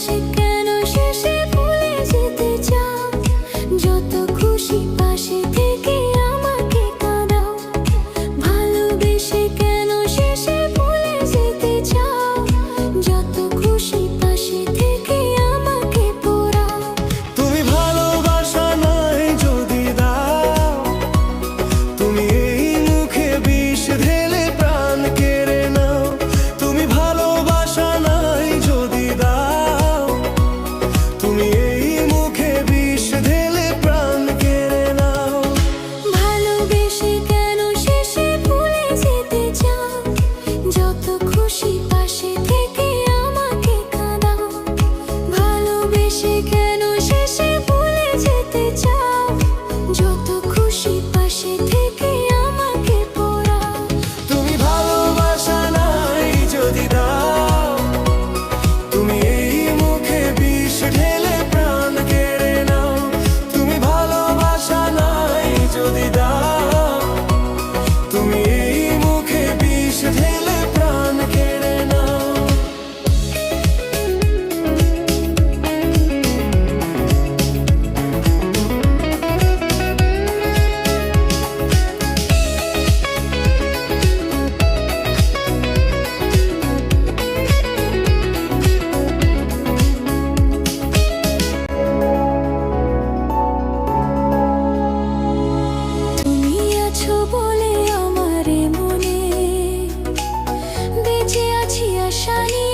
ভালোবেসে কেন শেষে ভুলে যেতে চাও? যত খুশি পাশে থেকে আমাকে কাঁদাও। ভালোবেসে কেন শেষে ভুলে যেতে চাও? যত খুশি পাশে থেকে আমাকে পোড়াও। তুমি ভালোবাসা নাই যদি দাও, তুমি এই মুখে বিষ ঢেলে প্রাণ কেড়ে নাও। তুমি ভালোবাসা নাই যদি দাও, তুমি এই মুখে বিষ ঢেলে প্রাণ কেড়ে নাও। ভালোবেসে কেন শেষে ভুলে যেতে চাও? যত খুশি পাশে থেকে আমাকে কাঁদাও। ভালোবেসে কেন শেষে ভুলে যেতে চাও? যত খুশি পাশে থেকে আমাকে পোড়াও। তুমি ভালোবাসা নাই যদি দাও, তুমি এই মুখে বিষ ঢেলে প্রাণ কেড়ে নাও। তুমি ভালোবাসা নাই যদি দাও, তুমি এই মুখে বিষ ঢেলে প্রাণ কেড়ে নাও। তুমি আছো বলে আমার মনে বেঁচে আছি আশা নিয়ে।